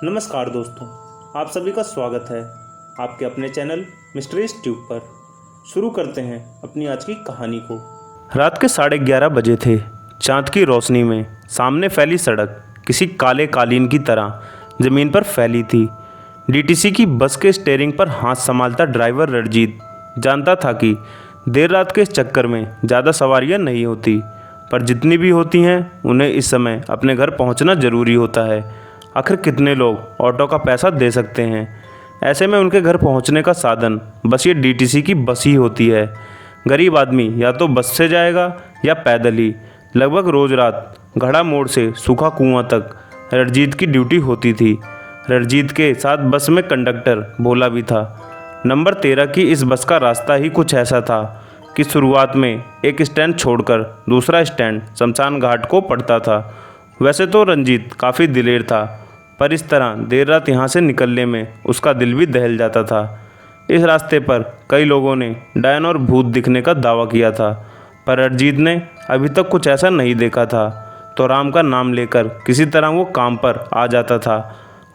नमस्कार दोस्तों, आप सभी का स्वागत है आपके अपने चैनल मिस्ट्रीज ट्यूब पर। शुरू करते हैं अपनी आज की कहानी को। रात के 11:30 बजे थे। चांद की रोशनी में सामने फैली सड़क किसी काले कालीन की तरह ज़मीन पर फैली थी। डीटीसी की बस के स्टीयरिंग पर हाथ संभालता ड्राइवर रणजीत जानता था कि देर रात के इस चक्कर में ज़्यादा सवारियां नहीं होती, पर जितनी भी होती हैं उन्हें इस समय अपने घर पहुंचना ज़रूरी होता है। आखिर कितने लोग ऑटो का पैसा दे सकते हैं? ऐसे में उनके घर पहुंचने का साधन बस ये डीटीसी की बस ही होती है। गरीब आदमी या तो बस से जाएगा या पैदल ही। लगभग रोज़ रात घड़ा मोड़ से सूखा कुआं तक रणजीत की ड्यूटी होती थी। रणजीत के साथ बस में कंडक्टर भोला भी था। नंबर 13 की इस बस का रास्ता ही कुछ ऐसा था कि शुरुआत में एक स्टैंड छोड़कर दूसरा स्टैंड शमशान घाट को पड़ता था। वैसे तो रंजीत काफ़ी दिलेर था, पर इस तरह देर रात यहाँ से निकलने में उसका दिल भी दहल जाता था। इस रास्ते पर कई लोगों ने डायन और भूत दिखने का दावा किया था, पर रणजीत ने अभी तक कुछ ऐसा नहीं देखा था, तो राम का नाम लेकर किसी तरह वो काम पर आ जाता था।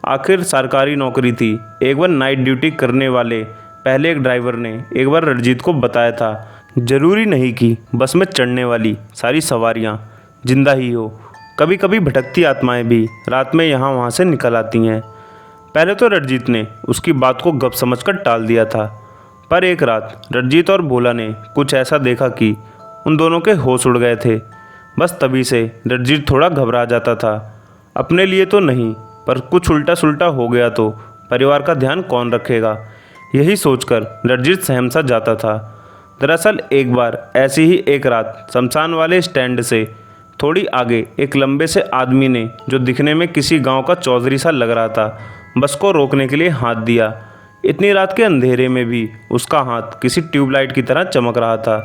आखिर सरकारी नौकरी थी। एक बार नाइट ड्यूटी करने वाले पहले एक ड्राइवर ने एक बार रणजीत को बताया था, ज़रूरी नहीं कि बस में चढ़ने वाली सारी सवारियाँ जिंदा ही हो, कभी कभी भटकती आत्माएं भी रात में यहाँ वहाँ से निकल आती हैं। पहले तो रणजीत ने उसकी बात को गप समझकर टाल दिया था, पर एक रात रणजीत और भोला ने कुछ ऐसा देखा कि उन दोनों के होश उड़ गए थे। बस तभी से रणजीत थोड़ा घबरा जाता था। अपने लिए तो नहीं, पर कुछ उल्टा सुल्टा हो गया तो परिवार का ध्यान कौन रखेगा, यही सोचकर रणजीत सहम सा जाता था। दरअसल एक बार ऐसी ही एक रात शमशान वाले स्टैंड से थोड़ी आगे एक लंबे से आदमी ने, जो दिखने में किसी गांव का चौधरी सा लग रहा था, बस को रोकने के लिए हाथ दिया। इतनी रात के अंधेरे में भी उसका हाथ किसी ट्यूबलाइट की तरह चमक रहा था।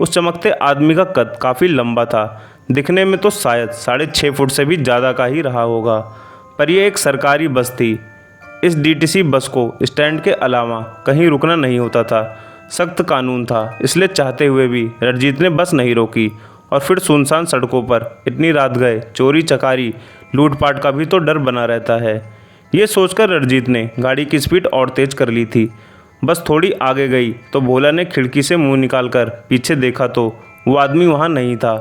उस चमकते आदमी का कद काफ़ी लंबा था, दिखने में तो शायद 6.5 फुट से भी ज़्यादा का ही रहा होगा। पर यह एक सरकारी बस थी। इस डीटीसी बस को स्टैंड के अलावा कहीं रुकना नहीं होता था। सख्त कानून था, इसलिए चाहते हुए भी रणजीत ने बस नहीं रोकी। और फिर सुनसान सड़कों पर इतनी रात गए चोरी चकारी लूटपाट का भी तो डर बना रहता है। ये सोचकर रणजीत ने गाड़ी की स्पीड और तेज कर ली थी। बस थोड़ी आगे गई तो भोला ने खिड़की से मुंह निकालकर पीछे देखा तो वो आदमी वहाँ नहीं था,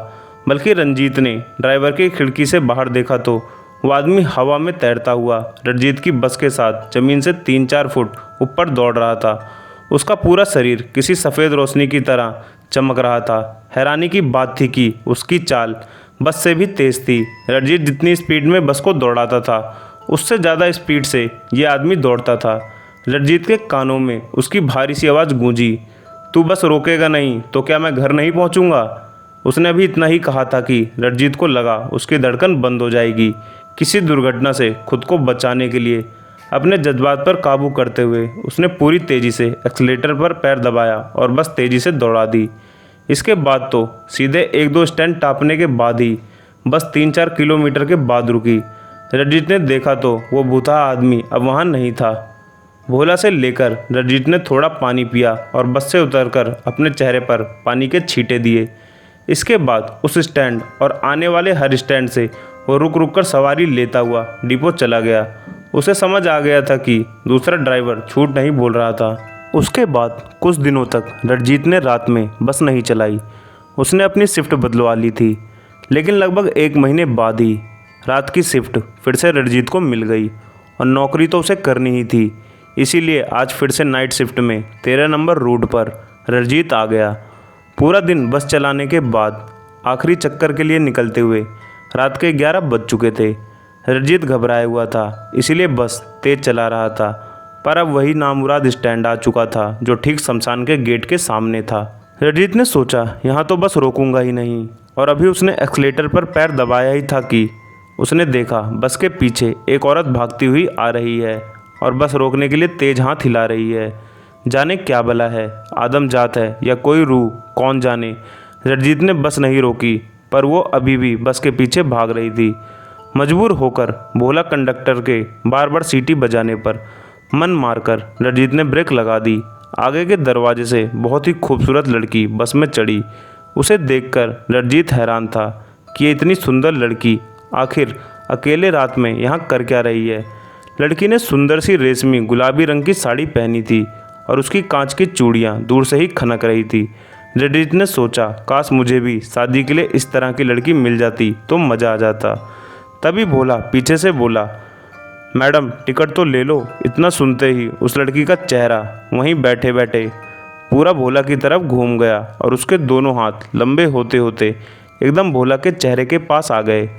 बल्कि रणजीत ने ड्राइवर की खिड़की से बाहर देखा तो वो आदमी हवा में तैरता हुआ रणजीत की बस के साथ ज़मीन से 3-4 फुट ऊपर दौड़ रहा था। उसका पूरा शरीर किसी सफ़ेद रोशनी की तरह चमक रहा था। हैरानी की बात थी कि उसकी चाल बस से भी तेज़ थी। रणजीत जितनी स्पीड में बस को दौड़ाता था, उससे ज़्यादा स्पीड से ये आदमी दौड़ता था। रणजीत के कानों में उसकी भारी सी आवाज़ गूंजी, तू बस रोकेगा नहीं तो क्या मैं घर नहीं पहुंचूंगा? उसने अभी इतना ही कहा था कि रणजीत को लगा उसकी धड़कन बंद हो जाएगी। किसी दुर्घटना से खुद को बचाने के लिए अपने जज्बात पर काबू करते हुए उसने पूरी तेज़ी से एक्सीलेटर पर पैर दबाया और बस तेज़ी से दौड़ा दी। इसके बाद तो सीधे 1-2 स्टैंड टापने के बाद ही बस 3-4 किलोमीटर के बाद रुकी। रणजीत ने देखा तो वो भूता आदमी अब वहाँ नहीं था। भोला से लेकर रणजीत ने थोड़ा पानी पिया और बस से उतरकर अपने चेहरे पर पानी के छींटे दिए। इसके बाद उस स्टैंड और आने वाले हर स्टैंड से वो रुक रुक कर सवारी लेता हुआ डिपो चला गया। उसे समझ आ गया था कि दूसरा ड्राइवर झूठ नहीं बोल रहा था। उसके बाद कुछ दिनों तक रणजीत ने रात में बस नहीं चलाई। उसने अपनी शिफ्ट बदलवा ली थी, लेकिन लगभग 1 महीने बाद ही रात की शिफ्ट फिर से रणजीत को मिल गई और नौकरी तो उसे करनी ही थी। इसीलिए आज फिर से नाइट शिफ्ट में 13 नंबर रूट पर रणजीत आ गया। पूरा दिन बस चलाने के बाद आखिरी चक्कर के लिए निकलते हुए रात के 11 बज चुके थे। रणजीत घबराया हुआ था, इसीलिए बस तेज चला रहा था, पर अब वही नामुराद स्टैंड आ चुका था जो ठीक शमशान के गेट के सामने था। रणजीत ने सोचा यहाँ तो बस रोकूंगा ही नहीं, और अभी उसने एक्सीलेटर पर पैर दबाया ही था कि उसने देखा बस के पीछे एक औरत भागती हुई आ रही है और बस रोकने के लिए तेज हाथ हिला रही है। जाने क्या भला है, आदमजात है या कोई रूह, कौन जाने। रणजीत ने बस नहीं रोकी, पर वो अभी भी बस के पीछे भाग रही थी। मजबूर होकर भोला कंडक्टर के बार बार सीटी बजाने पर मन मारकर रणजीत ने ब्रेक लगा दी। आगे के दरवाजे से बहुत ही खूबसूरत लड़की बस में चढ़ी। उसे देखकर रणजीत हैरान था कि ये इतनी सुंदर लड़की आखिर अकेले रात में यहाँ कर क्या रही है। लड़की ने सुंदर सी रेशमी गुलाबी रंग की साड़ी पहनी थी और उसकी कांच की चूड़ियाँ दूर से ही खनक रही थी। रणजीत ने सोचा, काश मुझे भी शादी के लिए इस तरह की लड़की मिल जाती तो मज़ा आ जाता। तभी भोला पीछे से बोला, मैडम टिकट तो ले लो। इतना सुनते ही उस लड़की का चेहरा वहीं बैठे बैठे पूरा भोला की तरफ घूम गया और उसके दोनों हाथ लंबे होते होते एकदम भोला के चेहरे के पास आ गए।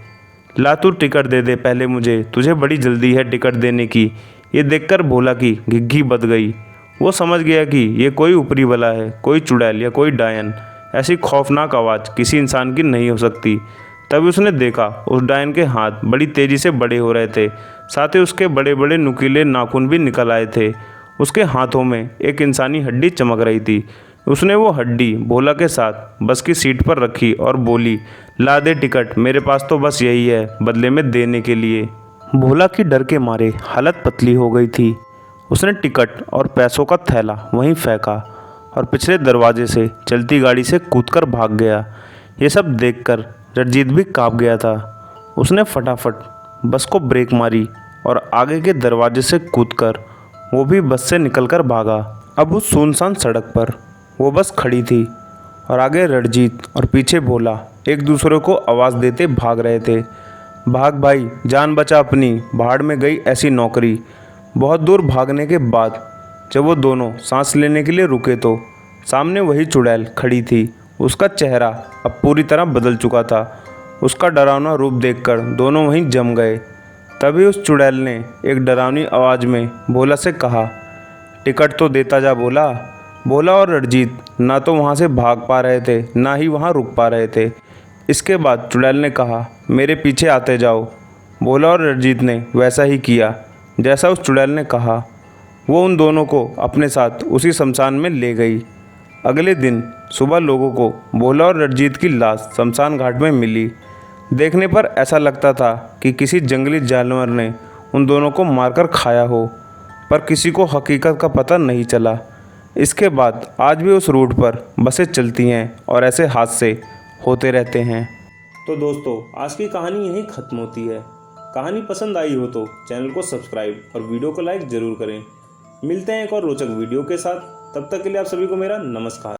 ला तू टिकट दे दे पहले मुझे, तुझे बड़ी जल्दी है टिकट देने की। ये देखकर भोला की घिघी बद गई। वो समझ गया कि ये कोई ऊपरी वाला है, कोई चुड़ैल या कोई डायन। ऐसी खौफनाक आवाज़ किसी इंसान की नहीं हो सकती। तभी उसने देखा उस डायन के हाथ बड़ी तेज़ी से बड़े हो रहे थे, साथ ही उसके बड़े बड़े नुकीले नाखून भी निकल आए थे। उसके हाथों में एक इंसानी हड्डी चमक रही थी। उसने वो हड्डी भोला के साथ बस की सीट पर रखी और बोली, ला दे टिकट, मेरे पास तो बस यही है बदले में देने के लिए। भोला की डर के मारे हालत पतली हो गई थी। उसने टिकट और पैसों का थैला वहीं फेंका और पिछले दरवाजे से चलती गाड़ी से कूदकर भाग गया। ये सब देखकर रणजीत भी काँप गया था। उसने फटाफट बस को ब्रेक मारी और आगे के दरवाजे से कूदकर वो भी बस से निकलकर भागा। अब उस सुनसान सड़क पर वो बस खड़ी थी और आगे रणजीत और पीछे भोला एक दूसरे को आवाज़ देते भाग रहे थे, भाग भाई, जान बचा अपनी, भाड़ में गई ऐसी नौकरी। बहुत दूर भागने के बाद जब वो दोनों सांस लेने के लिए रुके तो सामने वही चुड़ैल खड़ी थी। उसका चेहरा अब पूरी तरह बदल चुका था। उसका डरावना रूप देखकर दोनों वहीं जम गए। तभी उस चुड़ैल ने एक डरावनी आवाज़ में भोला से कहा, टिकट तो देता जा भोला। भोला और रणजीत ना तो वहाँ से भाग पा रहे थे ना ही वहाँ रुक पा रहे थे। इसके बाद चुड़ैल ने कहा, मेरे पीछे आते जाओ। भोला और रणजीत ने वैसा ही किया जैसा उस चुड़ैल ने कहा। वो उन दोनों को अपने साथ उसी शमशान में ले गई। अगले दिन सुबह लोगों को भोला और रणजीत की लाश शमशान घाट में मिली। देखने पर ऐसा लगता था कि किसी जंगली जानवर ने उन दोनों को मारकर खाया हो, पर किसी को हकीकत का पता नहीं चला। इसके बाद आज भी उस रूट पर बसें चलती हैं और ऐसे हादसे होते रहते हैं। तो दोस्तों, आज की कहानी यहीं ख़त्म होती है। कहानी पसंद आई हो तो चैनल को सब्सक्राइब और वीडियो को लाइक ज़रूर करें। मिलते हैं एक और रोचक वीडियो के साथ। तब तक के लिए आप सभी को मेरा नमस्कार।